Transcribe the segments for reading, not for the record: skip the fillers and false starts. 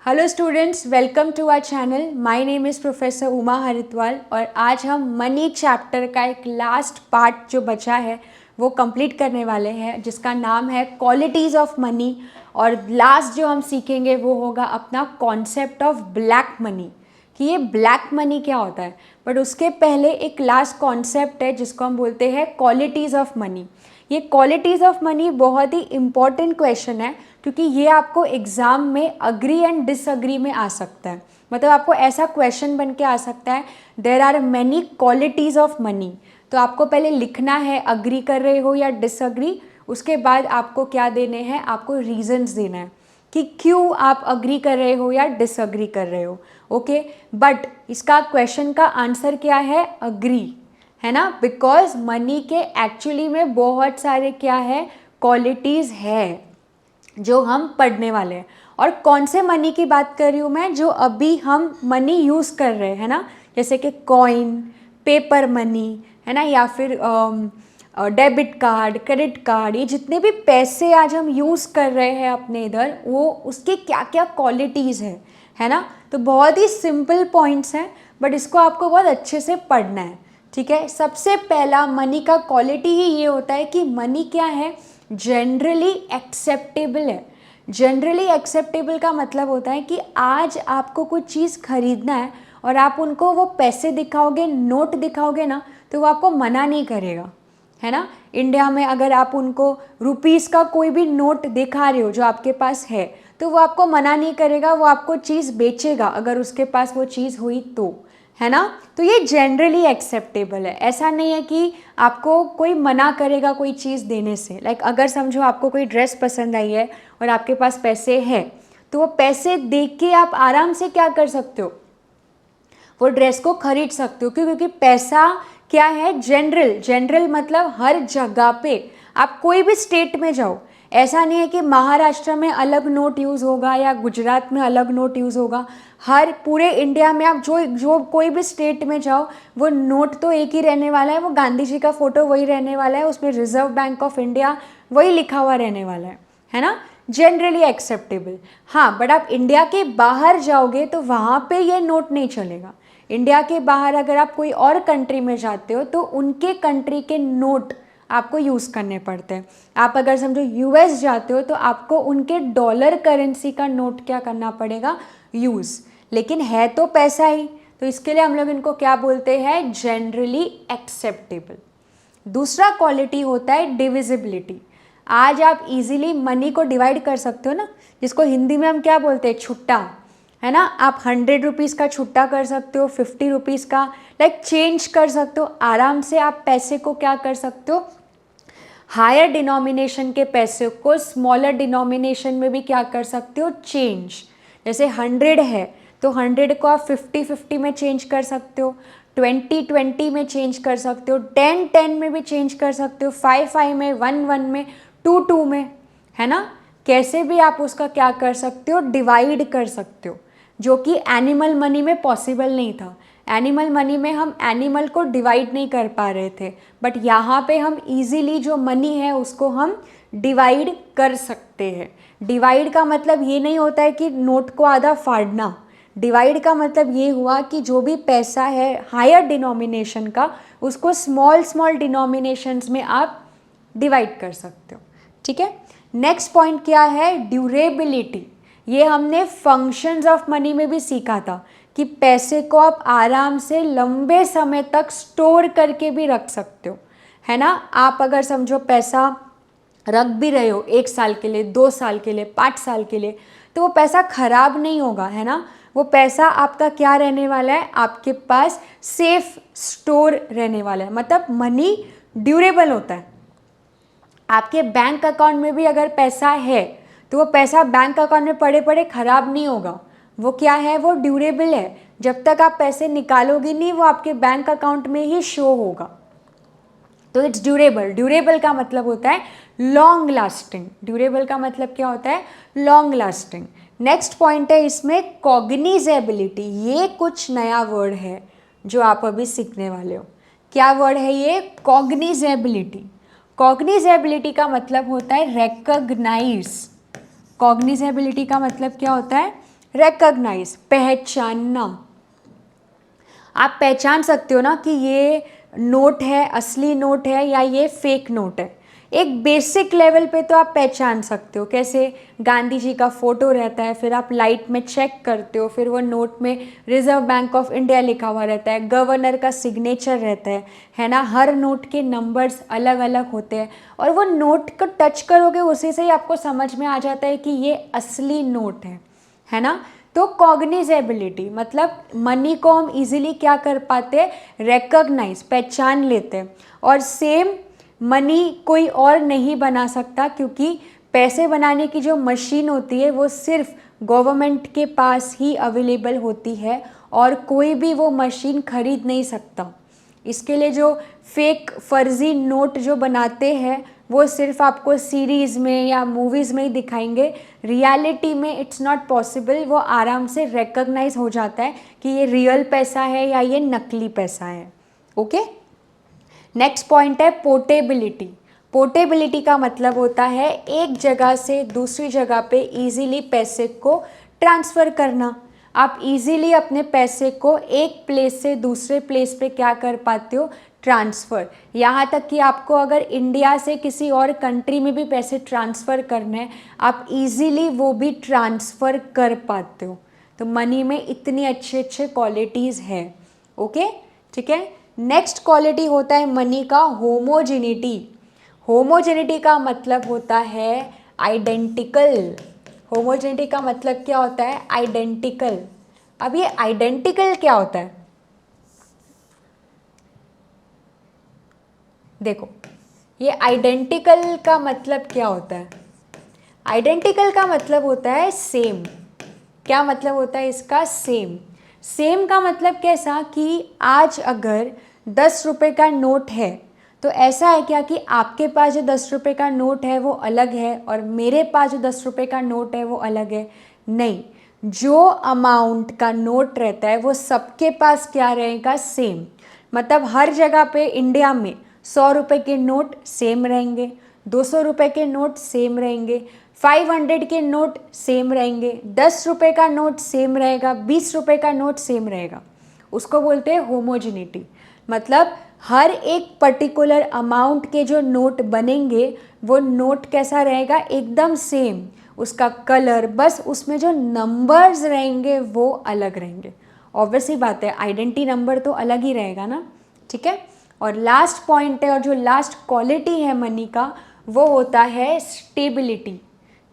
Hello students, welcome to our channel. My name is professor Uma Haridwal और आज हम money chapter का एक लास्ट पार्ट जो बचा है वो कंप्लीट करने वाले हैं, जिसका नाम है क्वालिटीज़ ऑफ मनी। और लास्ट जो हम सीखेंगे वो होगा अपना कॉन्सेप्ट ऑफ ब्लैक मनी, कि ये ब्लैक मनी क्या होता है। बट उसके पहले एक लास्ट कॉन्सेप्ट है जिसको हम बोलते हैं क्वालिटीज़ ऑफ मनी। ये क्वालिटीज़ ऑफ मनी बहुत ही इम्पॉर्टेंट क्वेश्चन है, क्योंकि ये आपको एग्ज़ाम में अग्री एंड डिसअग्री में आ सकता है। मतलब आपको ऐसा क्वेश्चन बन के आ सकता है, there are many qualities of money. तो आपको पहले लिखना है अग्री कर रहे हो या डिसअग्री, उसके बाद आपको क्या देने हैं, आपको रीजंस देना है कि क्यों आप अग्री कर रहे हो या डिसअग्री कर रहे हो। ओके, बट इसका क्वेश्चन का आंसर क्या है, अग्री, है ना। बिकॉज मनी के एक्चुअली में बहुत सारे क्या है, क्वालिटीज़ है जो हम पढ़ने वाले हैं। और कौन से मनी की बात कर रही हूँ मैं, जो अभी हम मनी यूज़ कर रहे हैं ना, जैसे कि कॉइन, पेपर मनी, है ना, या फिर डेबिट कार्ड, क्रेडिट कार्ड, ये जितने भी पैसे आज हम यूज़ कर रहे हैं अपने इधर, वो उसकी क्या क्या क्वालिटीज़ है ना। तो बहुत ही सिंपल पॉइंट्स हैं, बट इसको आपको बहुत अच्छे से पढ़ना है, ठीक है। सबसे पहला मनी का क्वालिटी ही ये होता है कि मनी क्या है, जनरली एक्सेप्टेबल है। जनरली एक्सेप्टेबल का मतलब होता है कि आज आपको कुछ चीज़ खरीदना है और आप उनको वो पैसे दिखाओगे, नोट दिखाओगे ना, तो वो आपको मना नहीं करेगा, है ना। इंडिया में अगर आप उनको रुपीज़ का कोई भी नोट दिखा रहे हो जो आपके पास है, तो वो आपको मना नहीं करेगा, वो आपको चीज़ बेचेगा अगर उसके पास वो चीज़ हुई तो, है ना। तो ये जनरली एक्सेप्टेबल है। ऐसा नहीं है कि आपको कोई मना करेगा कोई चीज़ देने से। लाइक अगर समझो आपको कोई ड्रेस पसंद आई है और आपके पास पैसे हैं, तो वो पैसे दे के आप आराम से क्या कर सकते हो, वो ड्रेस को खरीद सकते हो। क्यों? क्योंकि पैसा क्या है, जनरल मतलब हर जगह पे, आप कोई भी स्टेट में जाओ, ऐसा नहीं है कि महाराष्ट्र में अलग नोट यूज़ होगा या गुजरात में अलग नोट यूज़ होगा। हर पूरे इंडिया में आप जो जो कोई भी स्टेट में जाओ, वो नोट तो एक ही रहने वाला है, वो गांधी जी का फ़ोटो वही रहने वाला है, उसमें रिजर्व बैंक ऑफ इंडिया वही लिखा हुआ रहने वाला है ना। Generally acceptable. हाँ, बट आप इंडिया के बाहर जाओगे तो वहाँ पे ये नोट नहीं चलेगा। इंडिया के बाहर अगर आप कोई और कंट्री में जाते हो तो उनके कंट्री के नोट आपको यूज़ करने पड़ते हैं। आप अगर समझो यूएस जाते हो तो आपको उनके डॉलर करेंसी का नोट क्या करना पड़ेगा, यूज़। लेकिन है तो पैसा ही, तो इसके लिए हम लोग इनको क्या बोलते हैं, जनरली एक्सेप्टेबल। दूसरा क्वालिटी होता है डिविजिबिलिटी। आज आप इजीली मनी को डिवाइड कर सकते हो ना, जिसको हिंदी में हम क्या बोलते हैं, छुट्टा, है ना। आप 100 रुपीज़ का छुट्टा कर सकते हो, 50 रुपीज़ का, लाइक चेंज कर सकते हो आराम से। आप पैसे को क्या कर सकते हो, हायर डिनोमिनेशन के पैसे को स्मॉलर डिनोमिनेशन में भी क्या कर सकते हो, चेंज। जैसे 100 है तो 100 को आप 50-50 में चेंज कर सकते हो, 20-20 में चेंज कर सकते हो, 10-10 में भी चेंज कर सकते हो, 5-5 में, 1-1 में, 2-2 में, है ना। कैसे भी आप उसका क्या कर सकते हो, डिवाइड कर सकते हो, जो कि एनिमल मनी में पॉसिबल नहीं था। एनिमल मनी में हम एनिमल को डिवाइड नहीं कर पा रहे थे, बट यहाँ पे हम इजीली जो मनी है उसको हम डिवाइड कर सकते हैं। डिवाइड का मतलब ये नहीं होता है कि नोट को आधा फाड़ना। डिवाइड का मतलब ये हुआ कि जो भी पैसा है हायर डिनोमिनेशन का, उसको स्मॉल स्मॉल डिनोमिनेशंस में आप डिवाइड कर सकते हो, ठीक है। नेक्स्ट पॉइंट क्या है, ड्यूरेबिलिटी। ये हमने फंक्शंस ऑफ मनी में भी सीखा था कि पैसे को आप आराम से लंबे समय तक स्टोर करके भी रख सकते हो, है ना। आप अगर समझो पैसा रख भी रहे हो 1 साल के लिए, 2 साल के लिए, 5 साल के लिए, तो वो पैसा खराब नहीं होगा, है ना। वो पैसा आपका क्या रहने वाला है, आपके पास सेफ स्टोर रहने वाला है। मतलब मनी ड्यूरेबल होता है। आपके बैंक अकाउंट में भी अगर पैसा है तो वो पैसा बैंक अकाउंट में पड़े पड़े खराब नहीं होगा। वो क्या है, वो ड्यूरेबल है। जब तक आप पैसे निकालोगे नहीं, वो आपके बैंक अकाउंट में ही शो होगा। तो इट्स ड्यूरेबल। ड्यूरेबल का मतलब होता है लॉन्ग लास्टिंग। ड्यूरेबल का मतलब क्या होता है, लॉन्ग लास्टिंग। नेक्स्ट पॉइंट है इसमें कॉग्निजेबिलिटी। ये कुछ नया वर्ड है जो आप अभी सीखने वाले हो। क्या वर्ड है ये, कॉग्निजेबिलिटी। कॉग्निजेबिलिटी का मतलब होता है रिकॉग्नाइज। कॉग्निजेबिलिटी का मतलब क्या होता है, रिकॉग्नाइज, पहचानना। आप पहचान सकते हो ना कि ये नोट है, असली नोट है या ये फेक नोट है। एक बेसिक लेवल पे तो आप पहचान सकते हो। कैसे? गांधी जी का फ़ोटो रहता है, फिर आप लाइट में चेक करते हो, फिर वो नोट में रिजर्व बैंक ऑफ इंडिया लिखा हुआ रहता है, गवर्नर का सिग्नेचर रहता है ना। हर नोट के नंबर्स अलग अलग होते हैं और वो नोट को टच करोगे उसी से ही आपको समझ में आ जाता है कि ये असली नोट है ना। तो कॉग्निजेबिलिटी मतलब मनी को हम इजीली क्या कर पाते हैं? रिकॉग्नाइज, पहचान लेते हैं। और सेम मनी कोई और नहीं बना सकता, क्योंकि पैसे बनाने की जो मशीन होती है वो सिर्फ गवर्नमेंट के पास ही अवेलेबल होती है और कोई भी वो मशीन खरीद नहीं सकता। इसके लिए जो फेक फर्जी नोट जो बनाते हैं वो सिर्फ आपको सीरीज़ में या मूवीज़ में ही दिखाएंगे। रियलिटी में इट्स नॉट पॉसिबल। वो आराम से रिकॉग्नाइज हो जाता है कि ये रियल पैसा है या ये नकली पैसा है। ओके, नेक्स्ट पॉइंट है पोर्टेबिलिटी। पोर्टेबिलिटी का मतलब होता है एक जगह से दूसरी जगह पे इजीली पैसे को ट्रांसफ़र करना। आप इजीली अपने पैसे को एक प्लेस से दूसरे प्लेस पे क्या कर पाते हो? ट्रांसफ़र। यहाँ तक कि आपको अगर इंडिया से किसी और कंट्री में भी पैसे ट्रांसफ़र करने हैं, आप इजीली वो भी ट्रांसफ़र कर पाते हो। तो मनी में इतनी अच्छे अच्छे क्वालिटीज़ है। ओके, ठीक है। नेक्स्ट क्वालिटी होता है मनी का होमोजेनिटी। होमोजेनिटी का मतलब होता है आइडेंटिकल। होमोजेनिटी का मतलब क्या होता है? आइडेंटिकल। अब ये आइडेंटिकल क्या होता है? देखो, ये आइडेंटिकल का मतलब क्या होता है? आइडेंटिकल का मतलब होता है सेम। क्या मतलब होता है इसका? सेम। सेम का मतलब कैसा कि आज अगर 10 रुपये का नोट है तो ऐसा है क्या कि आपके पास जो 10 रुपये का नोट है वो अलग है और मेरे पास जो 10 रुपये का नोट है वो अलग है? नहीं, जो अमाउंट का नोट रहता है वो सबके पास क्या रहेगा? सेम। मतलब हर जगह पे इंडिया में 100 रुपये के नोट सेम रहेंगे, 200 रुपये के नोट सेम रहेंगे, 500 के नोट सेम रहेंगे, 10 रुपये का नोट सेम रहेगा, 20 रुपये का नोट सेम रहेगा। उसको बोलते हैं होमोजेनिटी। मतलब हर एक पर्टिकुलर अमाउंट के जो नोट बनेंगे वो नोट कैसा रहेगा? एकदम सेम। उसका कलर, बस उसमें जो नंबर्स रहेंगे वो अलग रहेंगे। ऑब्वियसली बात है, आइडेंटिटी नंबर तो अलग ही रहेगा ना। ठीक है। और लास्ट पॉइंट है और जो लास्ट क्वालिटी है मनी का वो होता है स्टेबिलिटी।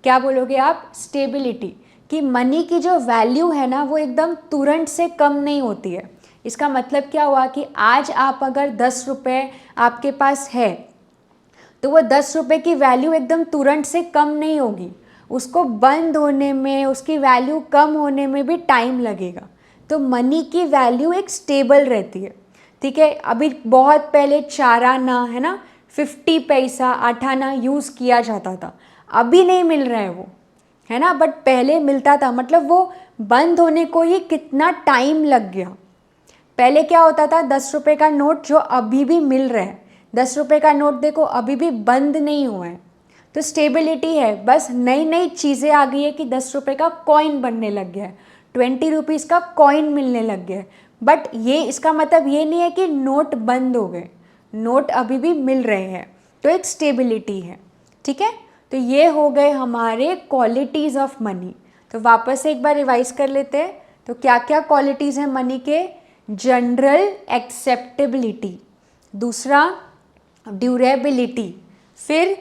क्या बोलोगे आप? स्टेबिलिटी। कि मनी की जो वैल्यू है ना वो एकदम तुरंत से कम नहीं होती है। इसका मतलब क्या हुआ कि आज आप अगर 10 रुपये आपके पास है तो वो 10 रुपये की वैल्यू एकदम तुरंत से कम नहीं होगी। उसको बंद होने में, उसकी वैल्यू कम होने में भी टाइम लगेगा। तो मनी की वैल्यू एक स्टेबल रहती है। ठीक है। अभी बहुत पहले 4 आना, है ना, 50 पैसा, 8 आना यूज़ किया जाता था। अभी नहीं मिल रहा है वो, है ना, बट पहले मिलता था। मतलब वो बंद होने को ही कितना टाइम लग गया। पहले क्या होता था? 10 रुपये का नोट जो अभी भी मिल रहा है, 10 रुपये का नोट देखो अभी भी बंद नहीं हुआ है। तो स्टेबिलिटी है। बस नई नई चीज़ें आ गई है कि 10 रुपये का कॉइन बनने लग गया है, 20 रुपीज़ का कॉइन मिलने लग गया है। बट ये इसका मतलब ये नहीं है कि नोट बंद हो गए, नोट अभी भी मिल रहे हैं। तो एक स्टेबिलिटी है। ठीक है। तो ये हो गए हमारे क्वालिटीज़ ऑफ मनी। तो वापस से एक बार रिवाइज कर लेते हैं। तो क्या क्या क्वालिटीज़ हैं मनी के? जनरल एक्सेप्टेबिलिटी, दूसरा ड्यूरेबिलिटी, फिर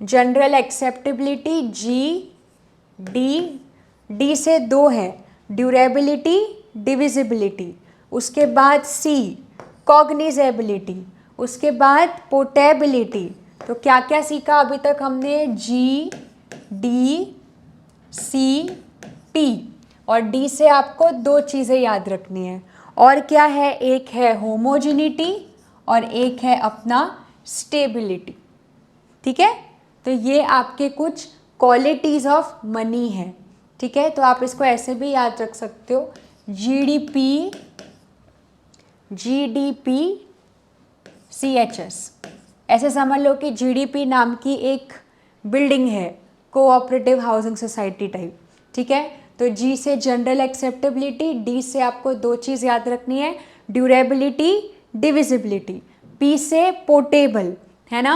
जनरल एक्सेप्टेबिलिटी डी से 2 है, ड्यूरेबिलिटी, डिविजिबिलिटी, उसके बाद सी कॉग्निजेबिलिटी, उसके बाद पोर्टेबिलिटी। तो क्या क्या सीखा अभी तक हमने? जी, डी, सी, टी। और डी से आपको 2 चीज़ें याद रखनी है। और क्या है? एक है होमोजेनिटी और एक है अपना स्टेबिलिटी। ठीक है। तो ये आपके कुछ क्वालिटीज़ ऑफ मनी है। ठीक है। तो आप इसको ऐसे भी याद रख सकते हो, जीडीपी, CHS। ऐसे समझ लो कि जीडीपी नाम की एक बिल्डिंग है, कोऑपरेटिव हाउसिंग सोसाइटी टाइप। ठीक है। तो जी से जनरल एक्सेप्टेबिलिटी, डी से आपको दो चीज़ याद रखनी है, ड्यूरेबिलिटी, डिविजिबिलिटी, पी से पोर्टेबल, है ना,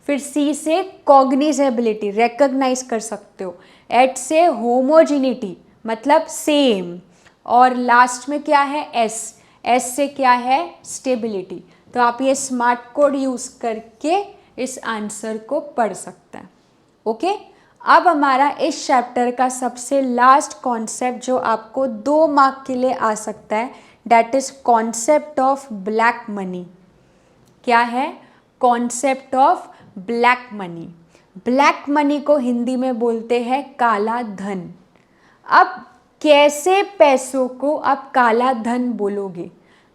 फिर सी से कॉग्निजेबिलिटी, रिकॉग्नाइज कर सकते हो, एच से होमोजिनिटी मतलब सेम, और लास्ट में क्या है एस, एस से क्या है स्टेबिलिटी। तो आप ये स्मार्ट कोड यूज़ करके इस आंसर को पढ़ सकते हैं। ओके, अब हमारा इस चैप्टर का सबसे लास्ट कॉन्सेप्ट जो आपको 2 मार्क के लिए आ सकता है, that is concept of black money. क्या है? Concept of black money. Black money को हिंदी में बोलते हैं काला धन। अब कैसे पैसों को आप काला धन बोलोगे?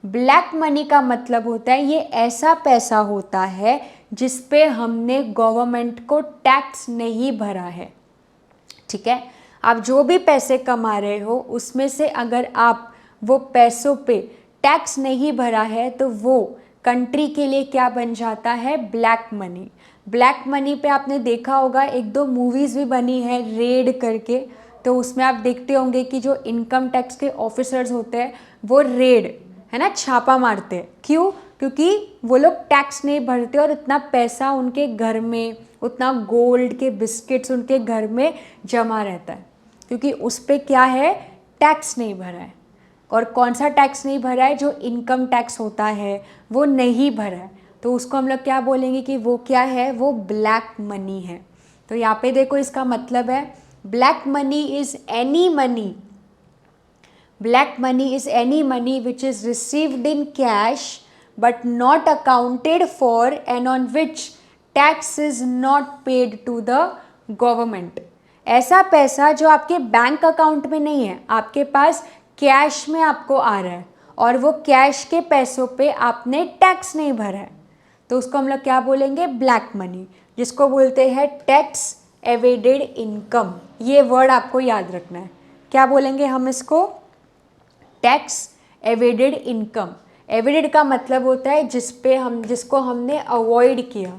ब्लैक मनी का मतलब होता है ये ऐसा पैसा होता है जिस पे हमने गवर्नमेंट को टैक्स नहीं भरा है। ठीक है, आप जो भी पैसे कमा रहे हो उसमें से अगर आप वो पैसों पे टैक्स नहीं भरा है तो वो कंट्री के लिए क्या बन जाता है? Black money. ब्लैक मनी पे आपने देखा होगा, 1-2 मूवीज़ भी बनी है रेड करके, तो उसमें आप देखते होंगे कि जो इनकम टैक्स के ऑफिसर्स होते हैं वो रेड, है ना, छापा मारते हैं। क्यों? क्योंकि वो लोग टैक्स नहीं भरते और इतना पैसा उनके घर में, उतना गोल्ड के बिस्किट्स उनके घर में जमा रहता है, क्योंकि उस पर क्या है? टैक्स नहीं भरा है। और कौन सा टैक्स नहीं भरा है? जो इनकम टैक्स होता है वो नहीं भरा है, तो उसको हम लोग क्या बोलेंगे कि वो क्या है? वो ब्लैक मनी है। तो यहाँ पे देखो इसका मतलब है black money is any money, black money is any money which is received in cash but not accounted for and on which tax is not paid to the government। ऐसा पैसा जो आपके बैंक अकाउंट में नहीं है, आपके पास cash में आपको आ रहा है और वो कैश के पैसों पे आपने टैक्स नहीं भरा है, तो उसको हम लोग क्या बोलेंगे? ब्लैक मनी, जिसको बोलते हैं टैक्स एवेडेड इनकम। ये वर्ड आपको याद रखना है। क्या बोलेंगे हम इसको? Tax एवेडेड income. एवेडेड का मतलब होता है जिसको हमने अवॉइड किया,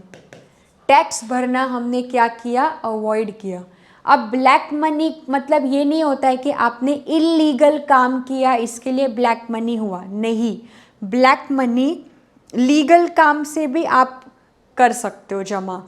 टैक्स भरना हमने क्या किया? अवॉइड किया। अब ब्लैक मनी मतलब ये नहीं होता है कि आपने इलीगल काम किया इसके लिए ब्लैक मनी हुआ, नहीं। ब्लैक मनी लीगल काम से भी आप कर सकते हो जमा,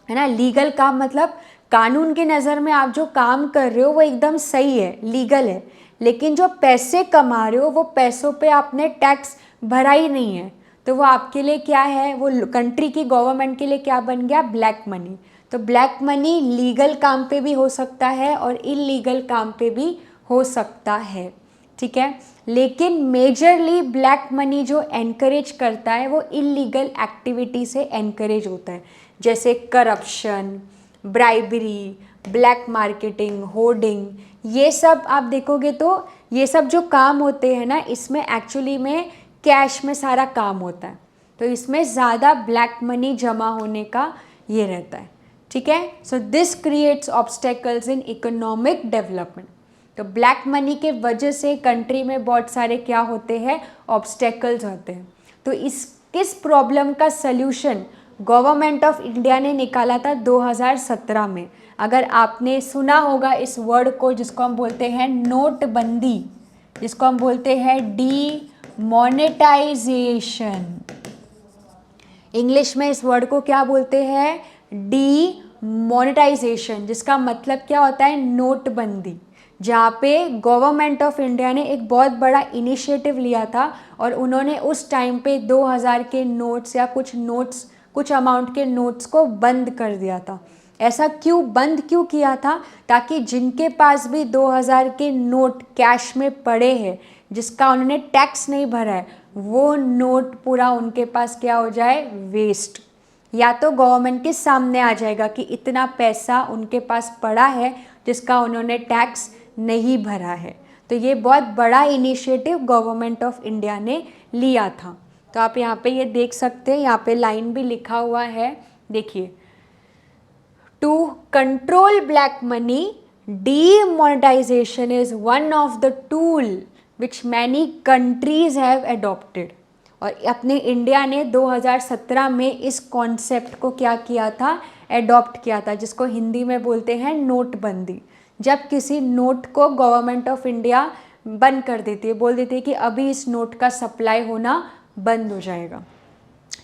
है ना। लीगल काम मतलब कानून की नज़र में आप जो काम कर रहे हो वो एकदम सही है, लीगल है, लेकिन जो पैसे कमा रहे हो वो पैसों पे आपने टैक्स भरा ही नहीं है, तो वो आपके लिए क्या है? वो कंट्री की गवर्नमेंट के लिए क्या बन गया? Black money. तो ब्लैक मनी लीगल काम पे भी हो सकता है और इलीगल काम पे भी हो सकता है, ठीक है। लेकिन मेजरली ब्लैक मनी जो एनकरेज करता है वो इलीगल एक्टिविटी से एनकरेज होता है, जैसे corruption, bribery, black marketing, hoarding. ये सब आप देखोगे तो ये सब जो काम होते हैं ना, इसमें एक्चुअली में कैश में सारा काम होता है, तो इसमें ज़्यादा ब्लैक मनी जमा होने का ये रहता है, ठीक है। So this creates obstacles in economic development. तो ब्लैक मनी के वजह से कंट्री में बहुत सारे क्या होते हैं? ऑब्स्टेकल्स होते हैं। तो किस प्रॉब्लम का सल्यूशन गवर्नमेंट ऑफ इंडिया ने निकाला था 2017 में? अगर आपने सुना होगा इस वर्ड को, जिसको हम बोलते हैं नोटबंदी, जिसको हम बोलते हैं डीमोनेटाइजेशन। इंग्लिश में इस वर्ड को क्या बोलते हैं? डीमोनेटाइजेशन, जिसका मतलब क्या होता है? नोटबंदी, जहाँ पे गवर्नमेंट ऑफ इंडिया ने एक बहुत बड़ा इनिशिएटिव लिया था और उन्होंने उस टाइम पे 2000 के नोट्स या कुछ अमाउंट के नोट्स को बंद कर दिया था। ऐसा बंद क्यों किया था? ताकि जिनके पास भी 2000 के नोट कैश में पड़े हैं, जिसका उन्होंने टैक्स नहीं भरा है, वो नोट पूरा उनके पास क्या हो जाए? वेस्ट, या तो गवर्नमेंट के सामने आ जाएगा कि इतना पैसा उनके पास पड़ा है जिसका उन्होंने टैक्स नहीं भरा है। तो ये बहुत बड़ा इनिशिएटिव गवर्नमेंट ऑफ इंडिया ने लिया था। तो आप यहाँ पे ये देख सकते हैं, यहाँ पे लाइन भी लिखा हुआ है, देखिए, to control black money demonetization is one of the tool which many countries have adopted। और अपने इंडिया ने 2017 में इस कॉन्सेप्ट को क्या किया था? एडॉप्ट किया था, जिसको हिंदी में बोलते हैं नोटबंदी। जब किसी नोट को गवर्नमेंट ऑफ इंडिया बंद कर देती है, बोल देती है कि अभी इस नोट का सप्लाई होना बंद हो जाएगा।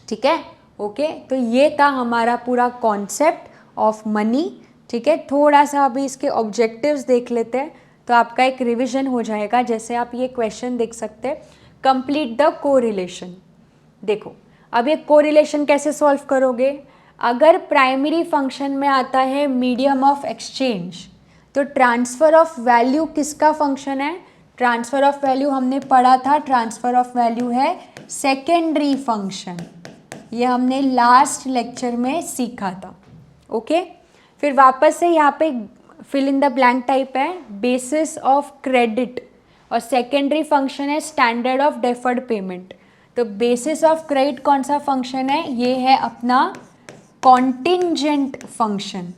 ठीक है, ओके। तो ये था हमारा पूरा कॉन्सेप्ट ऑफ मनी। ठीक है, थोड़ा सा अभी इसके ऑब्जेक्टिव्स देख लेते हैं तो आपका एक रिवीजन हो जाएगा। जैसे आप ये क्वेश्चन देख सकते हैं, कंप्लीट द कोरिलेशन। देखो अब ये कोरिलेशन कैसे सॉल्व करोगे? अगर प्राइमरी फंक्शन में आता है मीडियम ऑफ एक्सचेंज, तो ट्रांसफ़र ऑफ वैल्यू किसका फंक्शन है? ट्रांसफ़र ऑफ वैल्यू हमने पढ़ा था, ट्रांसफ़र ऑफ वैल्यू है सेकेंडरी फंक्शन। ये हमने लास्ट लेक्चर में सीखा था। ओके, फिर वापस से यहाँ पे fill in the blank type है, बेसिस ऑफ क्रेडिट, और सेकेंडरी फंक्शन है स्टैंडर्ड ऑफ डेफर्ड पेमेंट। तो बेसिस ऑफ क्रेडिट कौन सा फंक्शन है? ये है अपना कॉन्टिंजेंट फंक्शन।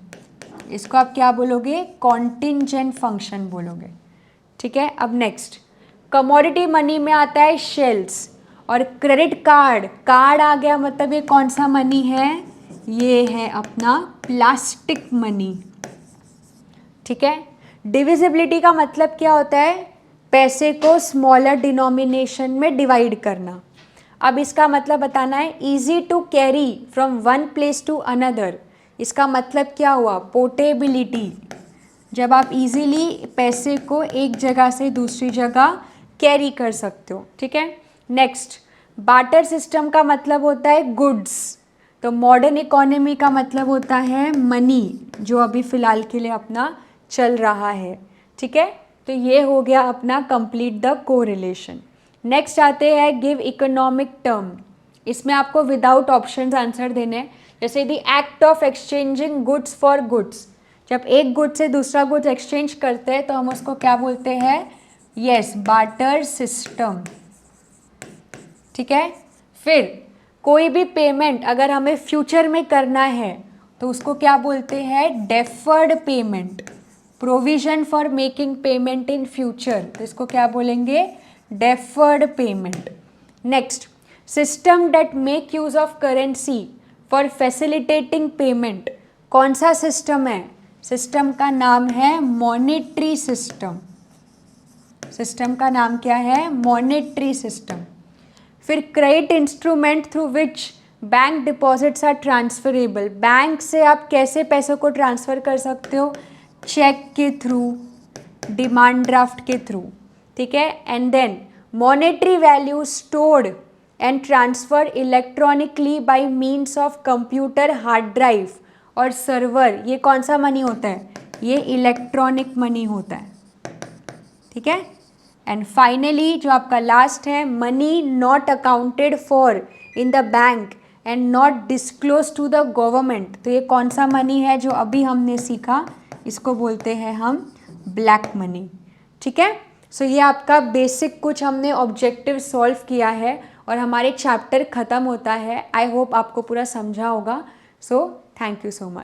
इसको आप क्या बोलोगे? कॉन्टिंजेंट फंक्शन बोलोगे। ठीक है, अब नेक्स्ट कमोडिटी मनी में आता है शेल्स और क्रेडिट कार्ड। कार्ड आ गया, मतलब ये कौन सा मनी है? ये है अपना प्लास्टिक मनी। ठीक है, डिविजिबिलिटी का मतलब क्या होता है? पैसे को स्मॉलर डिनोमिनेशन में डिवाइड करना। अब इसका मतलब बताना है। Easy to carry from one place to another, इसका मतलब क्या हुआ? पोर्टेबिलिटी। जब आप इजीली पैसे को एक जगह से दूसरी जगह कैरी कर सकते हो। ठीक है, नेक्स्ट बार्टर सिस्टम का मतलब होता है गुड्स। तो मॉडर्न इकोनॉमी का मतलब होता है मनी, जो अभी फ़िलहाल के लिए अपना चल रहा है। ठीक है, तो ये हो गया अपना कंप्लीट द कोरिलेशन। नेक्स्ट आते हैं गिव इकोनॉमिक टर्म। इसमें आपको विदाउट ऑप्शंस आंसर देने हैं। जैसे the act of exchanging goods for goods, जब एक गुड से दूसरा गुड्स एक्सचेंज करते हैं तो हम उसको क्या बोलते हैं? Yes, barter system. ठीक है, फिर कोई भी पेमेंट अगर हमें फ्यूचर में करना है तो उसको क्या बोलते हैं? Deferred payment. Provision for making payment in future, तो इसको क्या बोलेंगे? Deferred payment. Next system that make use of currency for facilitating payment. कौन सा सिस्टम है? सिस्टम का नाम है मॉनेटरी सिस्टम। सिस्टम का नाम क्या है? Monetary system. फिर credit instrument through which bank deposits are transferable. Bank से आप कैसे पैसों को ट्रांसफ़र कर सकते हो? चेक के थ्रू, डिमांड ड्राफ्ट के थ्रू। ठीक है, and then monetary value stored and transfer electronically by means of computer hard drive और सर्वर। ये कौन सा मनी होता है? ये इलेक्ट्रॉनिक मनी होता है। ठीक है, एंड फाइनली जो आपका लास्ट है, money not accounted for in the bank and not disclose to the government. तो ये कौन सा मनी है जो अभी हमने सीखा? इसको बोलते हैं हम ब्लैक मनी। ठीक है, सो ये आपका बेसिक कुछ हमने ऑब्जेक्टिव सॉल्व किया है और हमारे चैप्टर ख़त्म होता है। आई होप आपको पूरा समझा होगा। So thank you so much.